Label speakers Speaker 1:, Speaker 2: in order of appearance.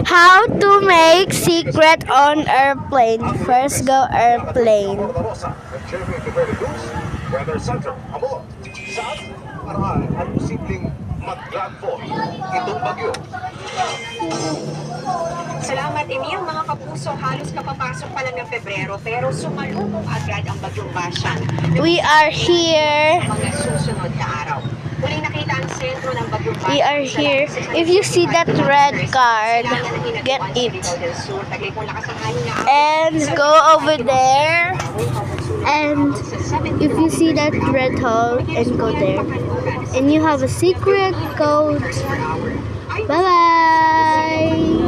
Speaker 1: How to make secret on airplane. First go airplane.
Speaker 2: Weather Center, Amor. Saan paraan ang posibleng mag-landfall itong bagyo?
Speaker 3: Salamat, Emil. Mga kapuso, halos kapapasok pa lang ng Pebrero pero sumalubong agad ang bagyong Bashan.
Speaker 1: We are here.
Speaker 3: Mga susunod na araw. Muling nakita ang sentro ng bagyong Bashan.
Speaker 1: We are here. If you see that red card, get it. And go over there. And if you see that red hole, and go there. And you have a secret code. Bye-bye.